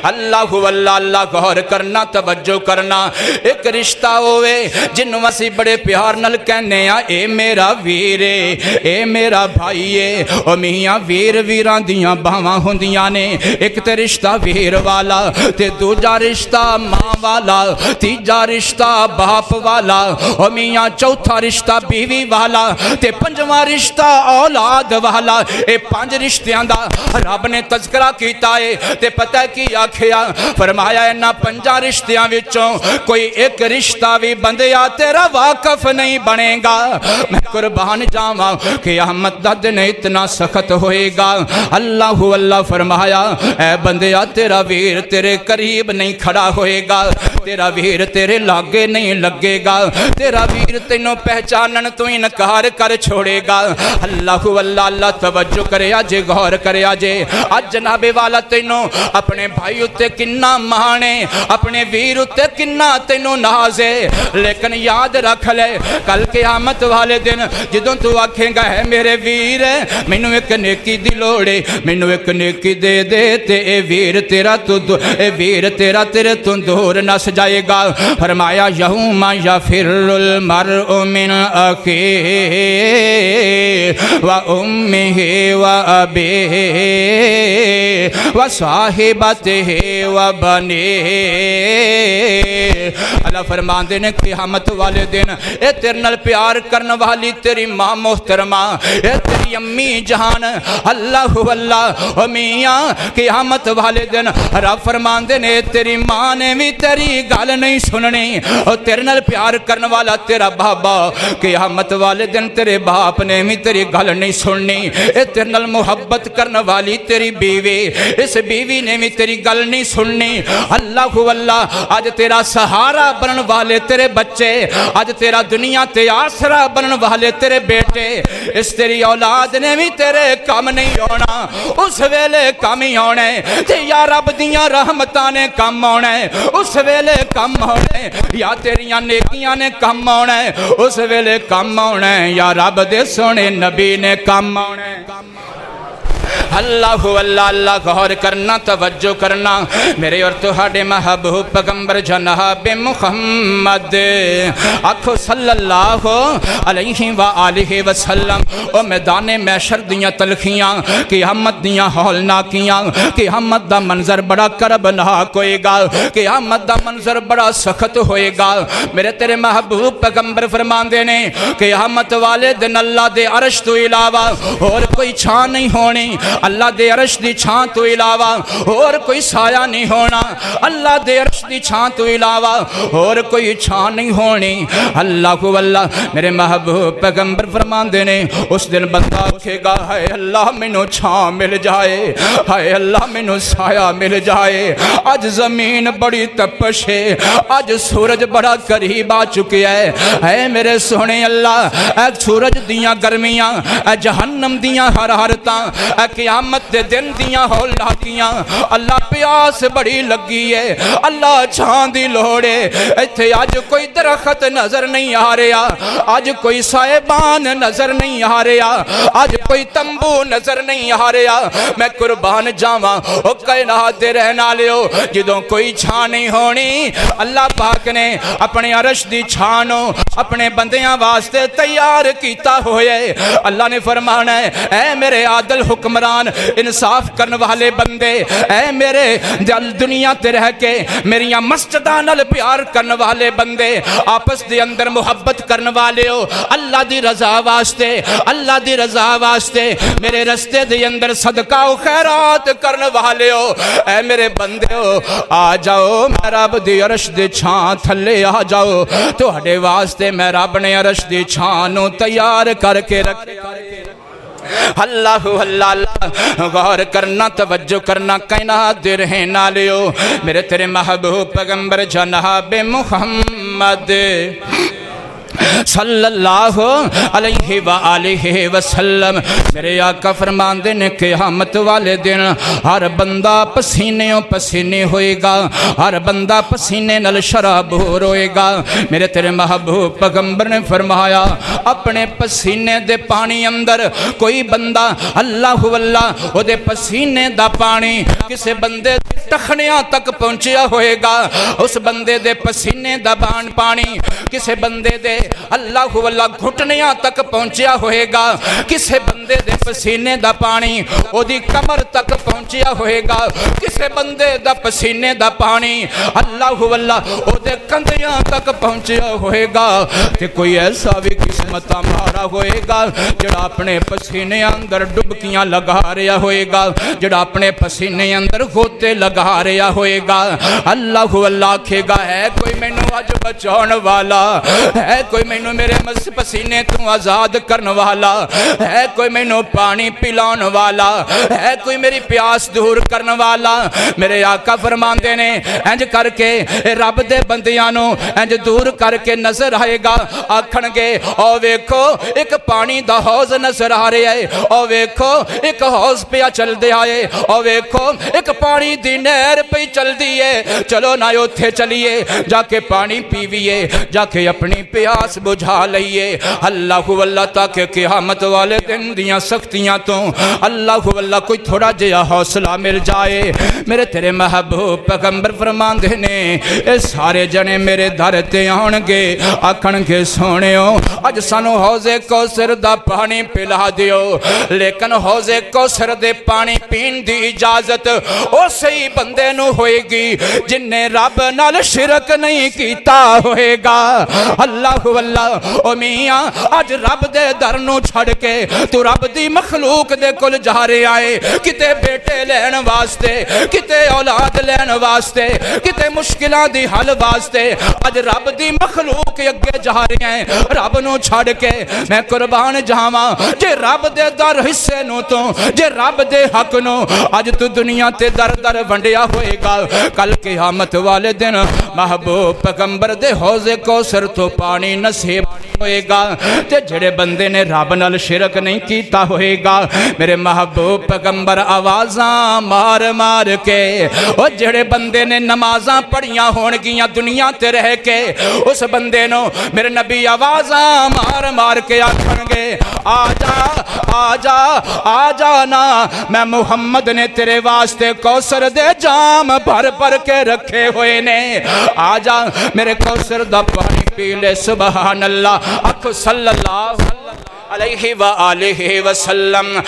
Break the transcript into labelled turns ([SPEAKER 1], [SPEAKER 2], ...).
[SPEAKER 1] اللہ واللہ اللہ غور کرنا توجہ کرنا ایک رشتہ ہوئے جنوں اسی بڑے پیار نل کہنے ہیں اے میرا ویرے اے میرا بھائیے او میاں ویر ویران دیاں باواں ہوندیاں نے ایک تے رشتہ ویر والا تے دوجا رشتہ ماں والا تیجا رشتہ باپ والا او میاں چوتھا رشتہ بیوی والا تے پنجواں رشتہ اولاد والا اے پانچ رشتیاں دا رب نے تذکرہ کیتا ہے تے پتہ کی آکھیا فرمایا اینا پنجا رشتیاں وچوں کوئی ایک رشتہ بھی بندیا تیرا واقف نہیں بنے گا میں قربان جاواں قیامت دا دن اتنا سخت ہوئے گا اللہ اللہ فرمایا اے بندیا تیرا ویر تیرے قریب نہیں کھڑا ہوئے گا تیرا ویر تیرے لاگے نہیں لگے گا تیرا ویر تینوں پہچانن تو انکار کر چھوڑے گا اللہ اللہ توجہ کرے آجے غور کرے آجے آج جناب والا تینوں اپنے بھائی اتے کننا مانے اپنے ویر اتے کننا تینوں نازے لیکن یاد رکھ لے کل قیامت والے دن جدوں تو آکھیں گا ہے میرے ویر مینوں ایک نیکی دی لوڑے مینوں ایک نیکی دے دے تے اے ویر تیرا تیرے تو دور نس جائے گا فرمایا یوم یفر المرء من اخیہ و امہ و ابیہ و صاحبتہ و بنیہ اللہ فرمان دینے قیامت والے دن اے تیرے نال پیار کرن والی تیری ماں محترمہ اے تیری امی جہان اللہ اللہ میاں قیامت والے دن رب فرمان دینے تیری ماں نے بھی تیری گل نہیں سننی اور تیرے نال پیار کرن والا تیرا بابا قیامت والے دن تیرے باپ نے بھی تیری گل نہیں سننی اے تیرے نال محبت کرن والی تیری بیوی اس بیوی نے بھی تیری گل نہیں سننی اللہ اللہ آج تیرا سہارا بنن والے تیرے بچے آج تیرا دنیا تے آسرا بنن والے تیرے بیٹے اس تیری اولاد نے بھی تیرے کام نہیں ہونا اس ویلے کام ہی ہونے تے یا رب دیاں رحمتاں نے کام ہونے اس ویلے کام ہونے یا تیریاں نیکیاں نے کام ہونے اس ویلے کام ہونے یا رب دے سونے نبی نے کام ہونے اللہ اللہ اللہ غور کرنا توجہ کرنا میرے اور تہاڈے محبوب پیغمبر جناب محمد آکھو صلی اللہ علیہ وآلہ وسلم او میدان محشر دیاں تلخیاں قیامت دیاں ہولناکیاں قیامت دا منظر بڑا کربناک ہوئے گا قیامت دا منظر بڑا سخت ہوئے گا میرے تیرے محبوب پیغمبر فرمان دینے قیامت والے دن اللہ دے عرش تو علاوہ اور کوئی چھان نہیں ہونی اللہ دے عرش دی چھان تو علاوہ اور کوئی سایہ نہیں ہونا اللہ دے عرش دی چھان تو علاوہ اور کوئی چھان نہیں ہونی اللہ کو اللہ میرے محبوب پیغمبر فرمان دینے اس دن بندہ کہے گا ہے اللہ مینوں چھان مل جائے ہے اللہ مینوں سایہ مل جائے آج زمین بڑی تپش ہے آج سورج بڑا قریب آ چکے ہے میرے سونے اللہ اے سورج دیاں گرمیاں اے جہنم دیاں حرارتاں اے قیامت دے دن دیاں ہولناکیاں اللہ پیاس بڑی لگی ہے اللہ چھان دی لوڑے ایتھے آج کوئی درخت نظر نہیں آ رہا آج کوئی سائبان نظر نہیں آ رہا آج کوئی تمبو نظر نہیں آ رہا میں قربان جاواں او کائنات دے رہنا لیو جدوں کوئی چھان نہیں ہونی اللہ پاک نے اپنے عرش دی چھانوں اپنے بندیاں واسطے تیار کیتا ہوئے اللہ نے فرمانا ہے اے میرے عادل حکمران انصاف کرن والے بندے اے میرے دل دنیا تے رہ کے میریاں مسجداں نال پیار کرن والے بندے آپس دے اندر محبت کرن والے ہو اللہ دی رضا واسطے اللہ دی رضا واسطے میرے رستے دے اندر صدقہ و خیرات کرن والے ہو اے میرے بندے ہو آ جاؤ میں رب دی عرش دی چھان تھلے آ جاؤ تو ہڈے واسطے میں رب نے عرش دی چھانوں تیار کر کے رکھے اللہ اللہ اللہ غور کرنا توجہ کرنا کائنات دے رہنا لیو میرے تیرے محبوب پیغمبر جناب محمد صلی اللہ علیہ وآلہ وسلم۔ میرے آقا فرماندے نے قیامت والے دن ہر بندہ پسینے پسینے ہوئے گا، ہر بندہ پسینے نل شرابور ہوئے گا۔ میرے تیرے محبوب پیغمبر نے فرمایا اپنے پسینے دے پانی اندر کوئی بندہ اللہ واللہ او دے پسینے دا پانی کسے بندے ٹخنیاں تک پہنچیا ہوئے گا، اس بندے دے پسینے دا پانی کسے بندے دے اللہ واللہ گھٹنیاں تک پہنچیا ہوئے گا، کسے بندے دے پسینے دا پانی او دی کمر تک پہنچیا ہوئے گا، کسے بندے دا پسینے دا پانی اللہ واللہ او دے کندیاں تک پہنچیا ہوئے گا۔ کہ کوئی ایسا بھی قسمت ہمارا ہوئے گا جڑا اپنے پسینے اندر ڈبکیاں لگا رہا ہوئے گا، جڑا اپنے پسینے اندر غوطے لگا رہا ہوئے گا۔ اللہ واللہ کہے گا ہے کوئی مینوں اج بچاؤن والا، ہے کوئی مینوں میرے پسینے تو آزاد کرن والا، ہے کوئی مینوں پانی پلاؤن والا، ہے کوئی میری پیاس دور کرن والا۔ میرے آقا فرماندے نے انج کر کے رب دے بندیاں نو انج دور کر کے نظر آئے گا، آکھن گے او ویکھو ایک پانی دا حوض نظر آ رہا ہے، او ویکھو ایک حوض پیا چل دے آئے، او ویکھو ایک پانی دی نہر پہ چل دیئے، چلو نہ اوتھے چلیے جا کے پانی پیویے، جا کے اپنی پیاس بجھا لئیے۔ اللہ واللہ تاکہ قیامت والے دن دیاں سختیاں تو اللہ واللہ کوئی تھوڑا جیا حوصلہ مل جائے۔ میرے تیرے محبوب پیغمبر فرماندے نے اے سارے جنے میرے در تے آنگے، آکھن کے سونےو اج سانو حوض کوثر دا پانی پلا دیو، لیکن حوض کوثر دے پانی پین دی اجازت او صحیح بندے نو ہوئے گی جن نے رب نال شرک نہیں کیتا ہوئے گا۔ اللہ واللہ او میاں اج رب دے در نو چھڑ کے تو رب دی مخلوق دے کل جا رہے آئے، کتے بیٹے لین واسطے، کتے اولاد لین واسطے، کتے مشکلہ دی حل واسطے، اج رب دی مخلوق اگے جا رہے ہیں رب نو چھڑ کے۔ میں قربان جاواں جے رب دے در حصے نو تو جے رب دے حق نو اج تو دنیا تے در در ونڈیا ہوئے گا، کل قیامت والے دن محبوب پیغمبر دے حوض کوثر تو پانی نصیب ہوئے گا۔ تے جڑے بندے نے رب نال شرک نہیں کیتا ہوئے گا، میرے محبوب پیغمبر آوازاں مار مار کے، اور جڑے بندے نے نمازاں پڑھیاں ہونگیاں دنیا تے رہ کے، اس بندے نو میرے نبی آوازاں مار مار کے آکھن گے آجا آجا آجا نا، میں محمد نے تیرے واسطے کوثر دے جام بھر بھر کے رکھے ہوئے نے، آجا میرے کوثر دا پانی پی لے۔ سبحان اللہ، اکھو صلی اللہ علیہ وآلہ وسلم۔